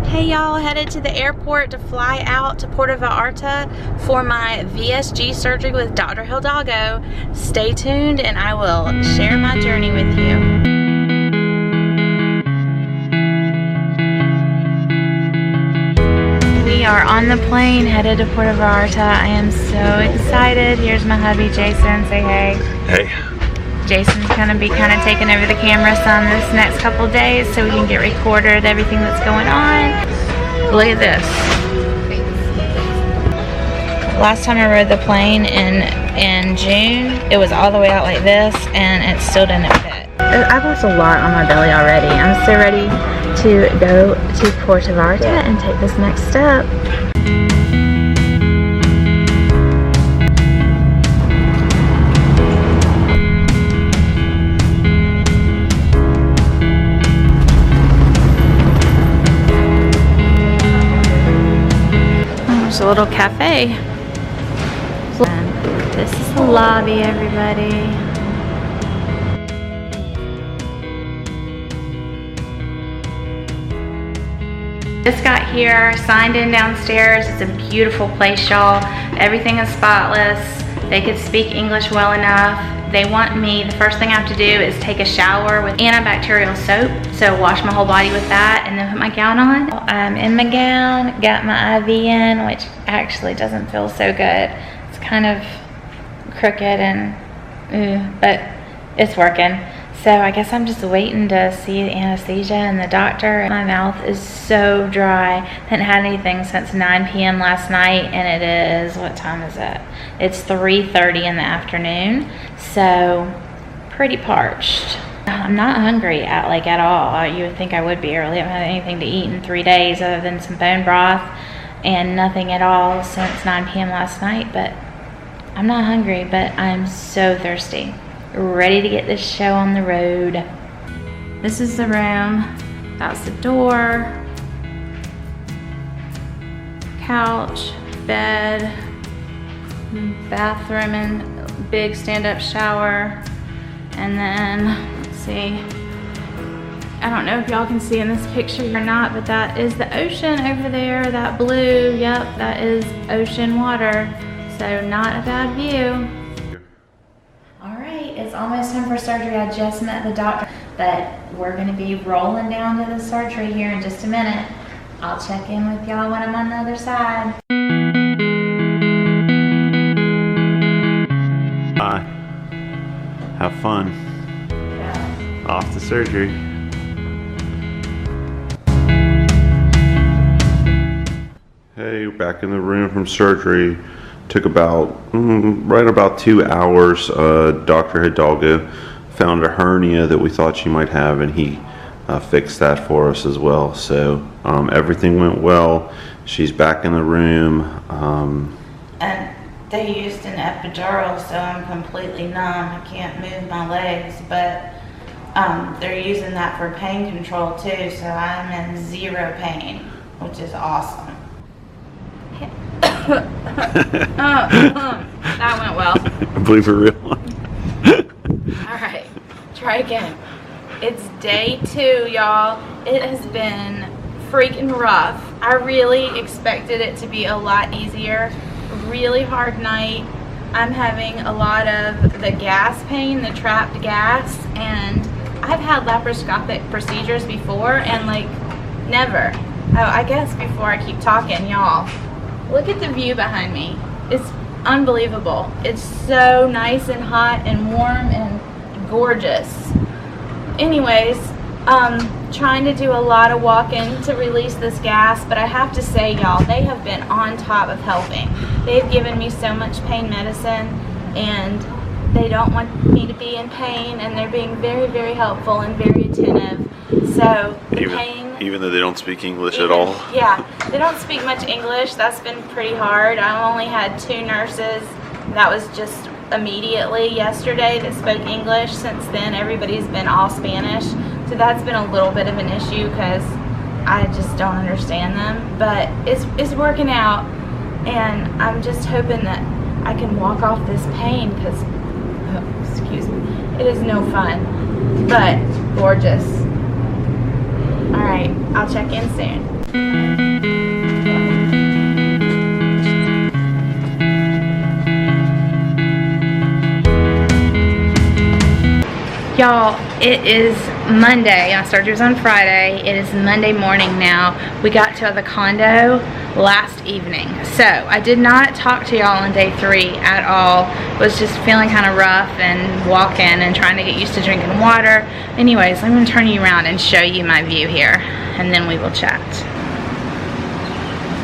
Hey y'all, headed to the airport to fly out to Puerto Vallarta for my VSG surgery with Dr. Hildago. Stay tuned and I will share my journey with you. We are on the plane headed to Puerto Vallarta. I am so excited. Here's my hubby Jason. Say hey. Hey. Jason's gonna be kind of taking over the camera some this next couple days so we can get recorded everything that's going on. Look at this. Last time I rode the plane in June, it was all the way out like this and it still didn't fit. I've lost a lot on my belly already. I'm so ready to go to Puerto Vallarta and take this next step. There's a little cafe. And this is the lobby, everybody. Just got here, signed in downstairs. It's a beautiful place, y'all. Everything is spotless. They could speak English well enough. They want me, the first thing I have to do is take a shower with antibacterial soap. So wash my whole body with that and then put my gown on. I'm in my gown, got my IV in, which actually doesn't feel so good. It's kind of crooked and, but it's working. So I guess I'm just waiting to see the anesthesia and the doctor. My mouth is so dry. Hadn't had anything since 9 p.m. last night, and it is, what time is it? It's 3:30 in the afternoon, so pretty parched. I'm not hungry at all. You would think I would be. I really haven't had anything to eat in 3 days other than some bone broth and nothing at all since 9 p.m. last night, but I'm not hungry, but I'm so thirsty. Ready to get this show on the road. This is the room. That's the door. Couch, bed, bathroom, and big stand-up shower. And then, let's see. I don't know if y'all can see in this picture or not, but that is the ocean over there. That blue, yep, that is ocean water. So not a bad view. It's almost time for surgery. I just met the doctor, but we're going to be rolling down to the surgery here in just a minute. I'll check in with y'all when I'm on the other side. Bye. Have fun. Yeah. Off to surgery. Hey, back in the room from surgery. Took about, right about 2 hours. Dr. Hildago found a hernia that we thought she might have, and he fixed that for us as well. So everything went well. She's back in the room. And they used an epidural, so I'm completely numb. I can't move my legs, but they're using that for pain control too, so I'm in 0 pain, which is awesome. That went well. I believe for real. Alright, try again. It's day 2, y'all. It has been freaking rough. I really expected it to be a lot easier. Really hard night. I'm having a lot of the gas pain, the trapped gas, and I've had laparoscopic procedures before and never. Oh, I guess before I keep talking, y'all. Look at the view behind me. It's unbelievable. It's so nice and hot and warm and gorgeous. Anyways, trying to do a lot of walking to release this gas, but I have to say, y'all, they have been on top of helping. They've given me so much pain medicine, and they don't want me to be in pain, and they're being very, very helpful and very attentive. So the pain, even though they don't speak English at all? Yeah, they don't speak much English. That's been pretty hard. I only had 2 nurses. That was just immediately yesterday that spoke English. Since then, everybody's been all Spanish. So that's been a little bit of an issue because I just don't understand them. But it's working out, and I'm just hoping that I can walk off this pain because, excuse me, it is no fun, but gorgeous. Alright, I'll check in soon. Y'all, it is Monday. Our surgery was on Friday. It is Monday morning now. We got to the condo last evening. So I did not talk to y'all on day 3 at all. Was just feeling kind of rough and walking and trying to get used to drinking water. Anyways, I'm going to turn you around and show you my view here, and then we will chat.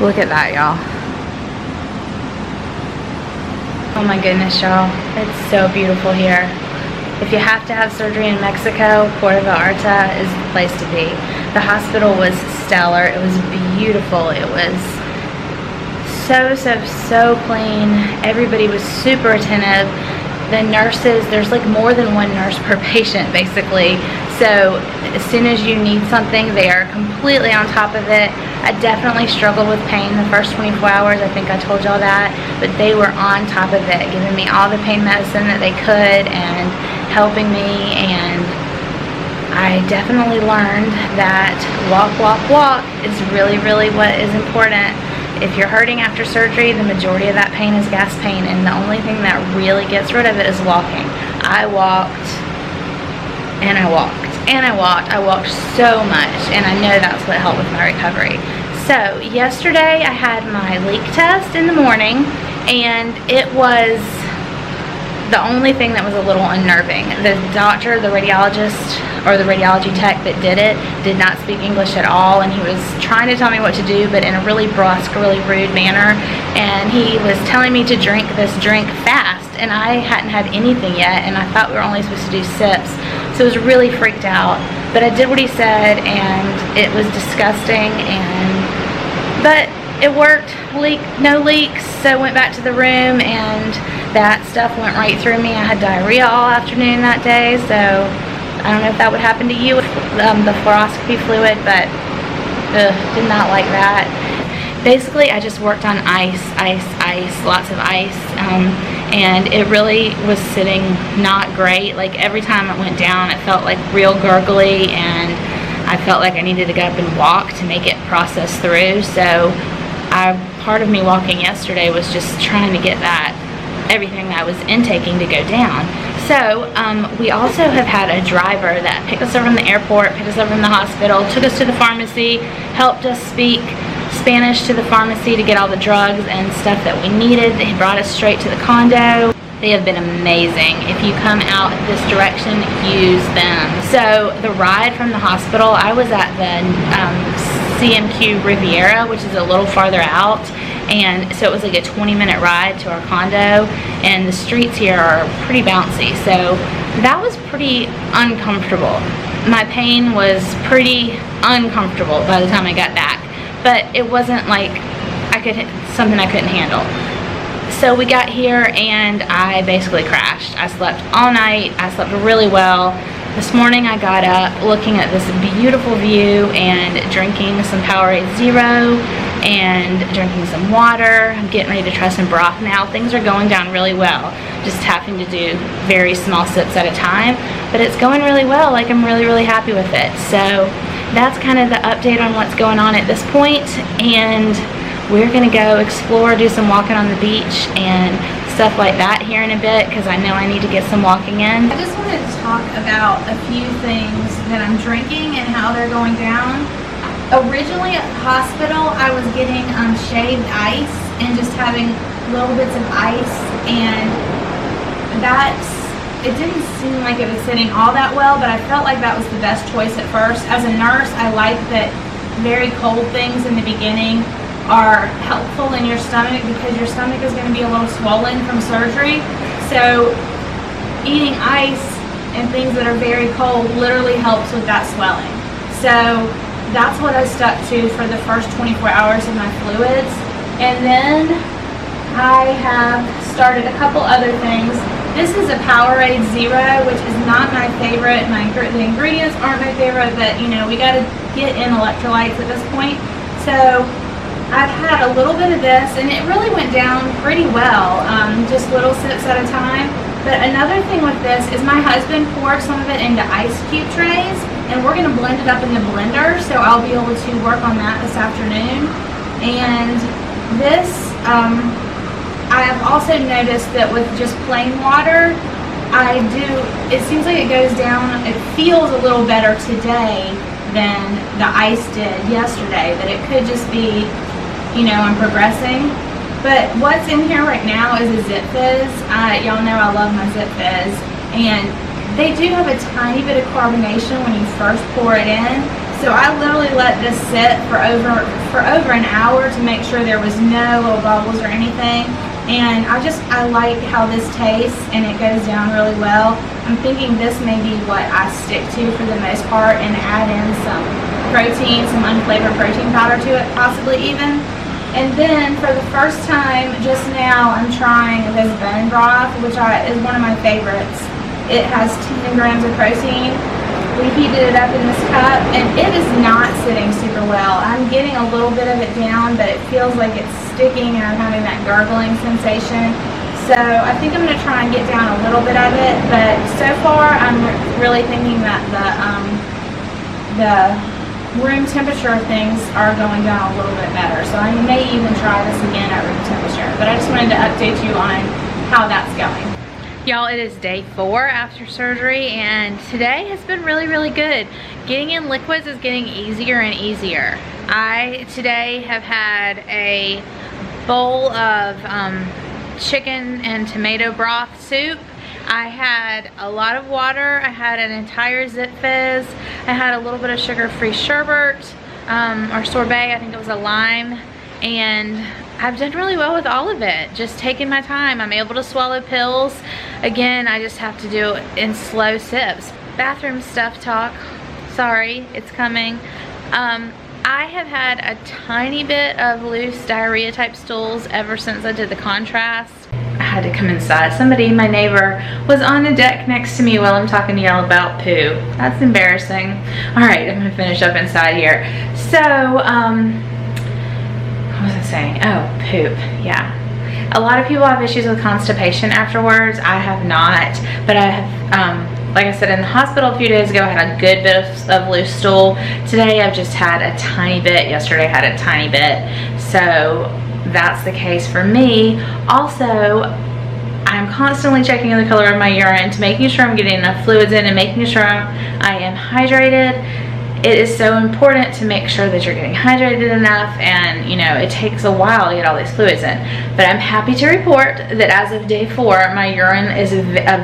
Look at that, y'all. Oh my goodness, y'all. It's so beautiful here. If you have to have surgery in Mexico, Puerto Vallarta is the place to be. The hospital was stellar. It was beautiful. It was so clean. Everybody was super attentive. The nurses, there's like more than one nurse per patient basically. So as soon as you need something, they are completely on top of it. I definitely struggled with pain the first 24 hours. I think I told y'all that. But they were on top of it, giving me all the pain medicine that they could and helping me. And I definitely learned that walk is really what is important. If you're hurting after surgery, the majority of that pain is gas pain, and the only thing that really gets rid of it is walking. I walked and I walked and I walked. I walked so much, and I know that's what helped with my recovery. So yesterday I had my leak test in the morning, and it was the only thing that was a little unnerving. The doctor, the radiologist, or the radiology tech that did it, did not speak English at all, and he was trying to tell me what to do, but in a really brusque, really rude manner. And he was telling me to drink this drink fast, and I hadn't had anything yet, and I thought we were only supposed to do sips. So I was really freaked out. But I did what he said, and it was disgusting, but it worked. No leaks. So I went back to the room, and that stuff went right through me. I had diarrhea all afternoon that day, so I don't know if that would happen to you with the fluoroscopy fluid, but did not like that. Basically, I just worked on ice, lots of ice, and it really was sitting not great. Like every time it went down, it felt like real gurgly, and I felt like I needed to get up and walk to make it process through. So part of me walking yesterday was just trying to get everything that I was intaking to go down. So we also have had a driver that picked us up from the airport, picked us up from the hospital, took us to the pharmacy, helped us speak Spanish to the pharmacy to get all the drugs and stuff that we needed. They brought us straight to the condo. They have been amazing. If you come out this direction, use them. So the ride from the hospital, I was at the CMQ Riviera, which is a little farther out, and so it was like a 20-minute ride to our condo, and the streets here are pretty bouncy, so that was pretty uncomfortable. My pain was pretty uncomfortable by the time I got back, but it wasn't like something I couldn't handle. So we got here and I basically crashed. I slept all night. I slept really well. This morning I got up looking at this beautiful view and drinking some Powerade Zero and drinking some water. I'm getting ready to try some broth now. Things are going down really well. Just having to do very small sips at a time, but it's going really well. Like, I'm really happy with it. So that's kind of the update on what's going on at this point, and we're gonna go explore, do some walking on the beach and stuff like that here in a bit, because I know I need to get some walking in. I just wanted to talk about a few things that I'm drinking and how they're going down. Originally at the hospital, I was getting shaved ice and just having little bits of ice, and it didn't seem like it was sitting all that well, but I felt like that was the best choice at first. As a nurse, I like that very cold things in the beginning are helpful in your stomach, because your stomach is going to be a little swollen from surgery. So eating ice and things that are very cold literally helps with that swelling. So that's what I stuck to for the first 24 hours of my fluids. And then I have started a couple other things. This is a Powerade Zero, which is not my favorite. The ingredients aren't my favorite, but you know, we got to get in electrolytes at this point. So I've had a little bit of this, and it really went down pretty well, just little sips at a time. But another thing with this is my husband poured some of it into ice cube trays, and we're going to blend it up in the blender, so I'll be able to work on that this afternoon. And this, I have also noticed that with just plain water, it seems like it goes down, it feels a little better today than the ice did yesterday, but it could just be, you know, I'm progressing. But what's in here right now is a Zip Fizz. Y'all know I love my Zip Fizz, and they do have a tiny bit of carbonation when you first pour it in. So I literally let this sit for over an hour to make sure there was no little bubbles or anything. And I like how this tastes, and it goes down really well. I'm thinking this may be what I stick to for the most part, and add in some protein, some unflavored protein powder to it, possibly even. And then for the first time just now, I'm trying this bone broth, which is one of my favorites. It has 10 grams of protein. We heated it up in this cup, and it is not sitting super well. I'm getting a little bit of it down, but it feels like it's sticking, and I'm having that gargling sensation. So I think I'm going to try and get down a little bit of it, but so far I'm really thinking that the room temperature things are going down a little bit better. So I may even try this again at room temperature, but I just wanted to update you on how that's going. Y'all, it is day 4 after surgery, and today has been really, really good. Getting in liquids is getting easier and easier. I today have had a bowl of chicken and tomato broth soup. I had a lot of water. I had an entire Zip Fizz. I had a little bit of sugar-free sherbet or sorbet. I think it was a lime, and I've done really well with all of it. Just taking my time. I'm able to swallow pills. Again, I just have to do it in slow sips. Bathroom stuff talk. Sorry, it's coming. I have had a tiny bit of loose diarrhea type stools ever since I did the contrast. I had to come inside. Somebody, my neighbor, was on the deck next to me while I'm talking to y'all about poo. That's embarrassing. All right, I'm gonna finish up inside here. So, what was I saying? Oh, poop, yeah. A lot of people have issues with constipation afterwards. I have not, but I have, like I said, in the hospital a few days ago, I had a good bit of loose stool. Today I've just had a tiny bit. Yesterday I had a tiny bit. So that's the case for me. Also, I'm constantly checking the color of my urine to making sure I'm getting enough fluids in and making sure I am hydrated. It is so important to make sure that you're getting hydrated enough, and you know, it takes a while to get all these fluids in. But I'm happy to report that as of day 4, my urine is a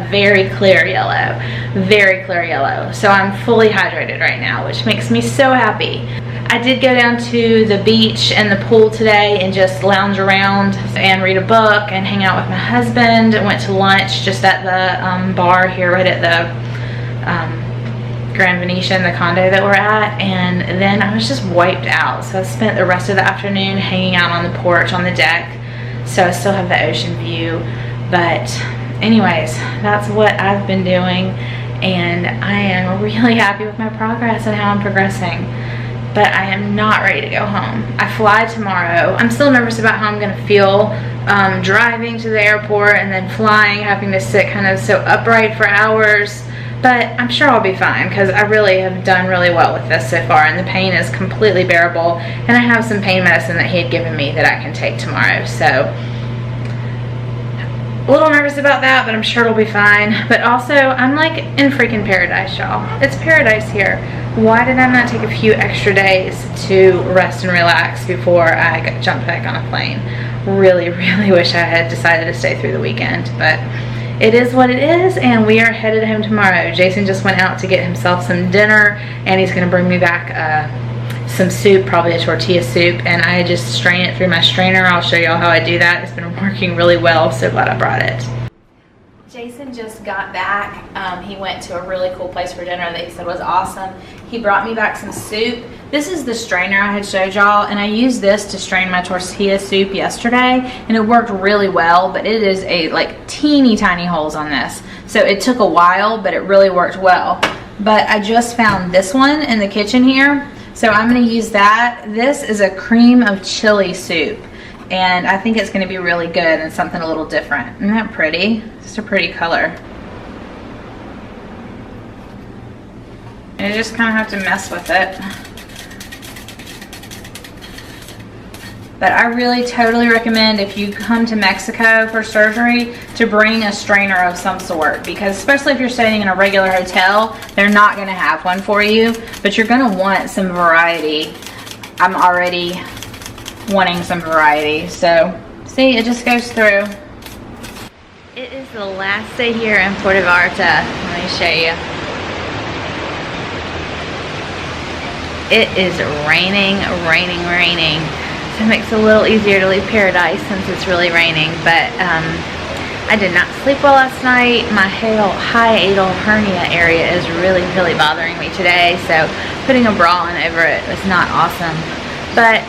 very clear yellow. Very clear yellow. So I'm fully hydrated right now, which makes me so happy. I did go down to the beach and the pool today and just lounge around and read a book and hang out with my husband. I went to lunch just at the bar here right at the Grand Venetian, the condo that we're at, and then I was just wiped out. So I spent the rest of the afternoon hanging out on the porch on the deck, so I still have the ocean view. But anyways, that's what I've been doing, and I am really happy with my progress and how I'm progressing. But I am not ready to go home. I fly tomorrow. I'm still nervous about how I'm gonna feel driving to the airport and then flying, having to sit kind of so upright for hours. But I'm sure I'll be fine, because I really have done really well with this so far, and the pain is completely bearable, and I have some pain medicine that he had given me that I can take tomorrow. So a little nervous about that, but I'm sure it'll be fine. But also, I'm like in freaking paradise, y'all. It's paradise here. Why did I not take a few extra days to rest and relax before I jumped back on a plane? Really, really wish I had decided to stay through the weekend, but it is what it is, and we are headed home tomorrow. Jason just went out to get himself some dinner, and he's gonna bring me back some soup, probably a tortilla soup, and I just strain it through my strainer. I'll show y'all how I do that. It's been working really well. So glad I brought it. Jason just got back. He went to a really cool place for dinner that he said was awesome. He brought me back some soup. This is the strainer I had showed y'all, and I used this to strain my tortilla soup yesterday, and it worked really well, but it is a like teeny tiny holes on this. So it took a while, but it really worked well. But I just found this one in the kitchen here, so I'm gonna use that. This is a cream of chili soup, and I think it's gonna be really good and something a little different. Isn't that pretty? It's a pretty color. And you just kind of have to mess with it. But I really totally recommend if you come to Mexico for surgery to bring a strainer of some sort, because especially if you're staying in a regular hotel, they're not going to have one for you, but you're going to want some variety. I'm already wanting some variety. So see, it just goes through. It is the last day here in Puerto Vallarta. Let me show you. It is raining, raining, raining. So it makes it a little easier to leave paradise since it's really raining. But I did not sleep well last night. My hiatal hernia area is really, really bothering me today. So putting a bra on over it was not awesome. But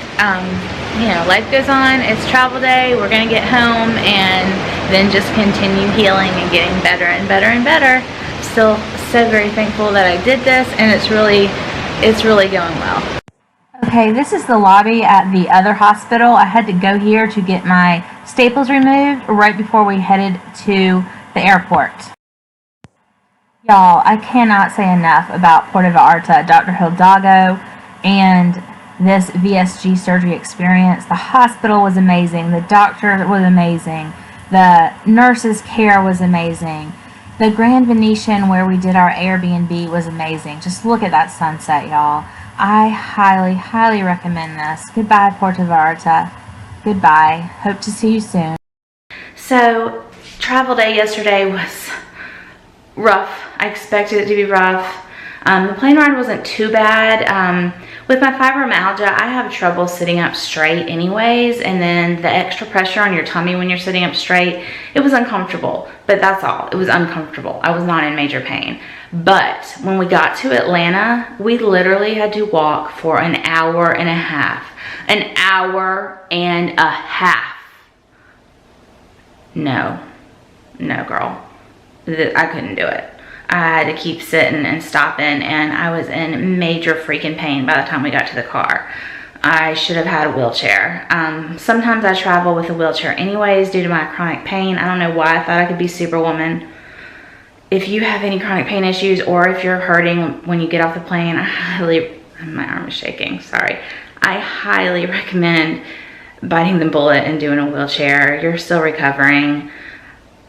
you know, life goes on. It's travel day. We're gonna get home and then just continue healing and getting better and better and better. Still so very thankful that I did this, and it's really going well. Okay, this is the lobby at the other hospital. I had to go here to get my staples removed right before we headed to the airport. Y'all, I cannot say enough about Puerto Vallarta, Dr. Hildago, and this VSG surgery experience. The hospital was amazing. The doctor was amazing. The nurses' care was amazing. The Grand Venetian where we did our Airbnb was amazing. Just look at that sunset, y'all. I highly, highly recommend this. Goodbye, Puerto Vallarta. Goodbye. Hope to see you soon. So, travel day yesterday was rough. I expected it to be rough. The plane ride wasn't too bad. With my fibromyalgia, I have trouble sitting up straight anyways, and then the extra pressure on your tummy when you're sitting up straight, it was uncomfortable, but that's all. It was uncomfortable. I was not in major pain. But when we got to Atlanta, we literally had to walk for an hour and a half. An hour and a half. No, girl. I couldn't do it. I had to keep sitting and stopping, and I was in major freaking pain by the time we got to the car. I should have had a wheelchair. Sometimes I travel with a wheelchair anyways due to my chronic pain. I don't know why I thought I could be Superwoman. If you have any chronic pain issues, or if you're hurting when you get off the plane, my arm is shaking, sorry. I highly recommend biting the bullet and doing a wheelchair. You're still recovering.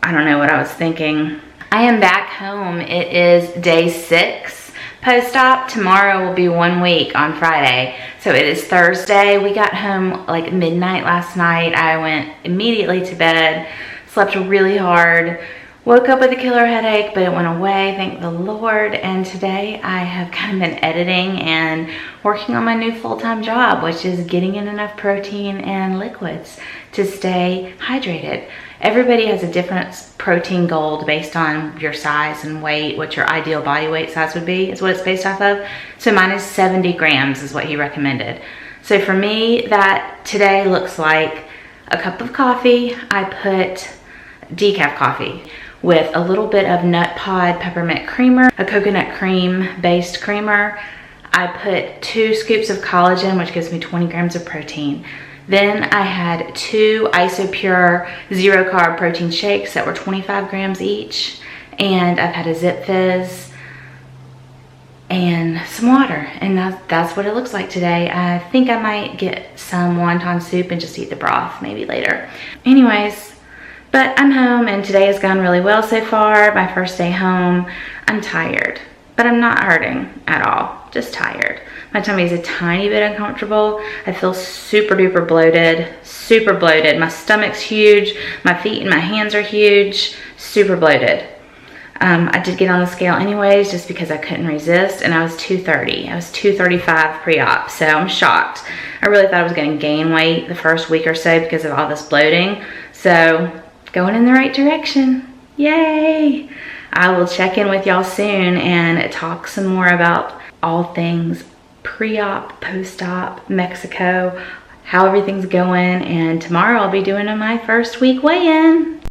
I don't know what I was thinking. I am back home. It is day 6 post-op. Tomorrow will be 1 week on Friday. So it is Thursday. We got home like midnight last night. I went immediately to bed, slept really hard, woke up with a killer headache, but it went away, thank the Lord. And today I have kind of been editing and working on my new full-time job, which is getting in enough protein and liquids to stay hydrated. Everybody has a different protein goal based on your size and weight, what your ideal body weight size would be, is what it's based off of. So mine is 70 grams is what he recommended. So for me, that today looks like a cup of coffee. I put decaf coffee with a little bit of nut pod peppermint creamer, a coconut cream based creamer. I put 2 scoops of collagen, which gives me 20 grams of protein. Then I had 2 Isopure 0 carb protein shakes that were 25 grams each. And I've had a Zip Fizz and some water. And that's what it looks like today. I think I might get some wonton soup and just eat the broth maybe later. Anyways, but I'm home and today has gone really well so far. My first day home. I'm tired, but I'm not hurting at all. Just tired. My tummy is a tiny bit uncomfortable. I feel super duper bloated, super bloated. My stomach's huge. My feet and my hands are huge, super bloated. I did get on the scale anyways just because I couldn't resist, and I was 230. I was 235 pre-op, so I'm shocked. I really thought I was gonna gain weight the first week or so because of all this bloating. So going in the right direction, yay. I will check in with y'all soon and talk some more about all things pre-op, post-op, Mexico, how everything's going, and tomorrow I'll be doing my first week weigh-in.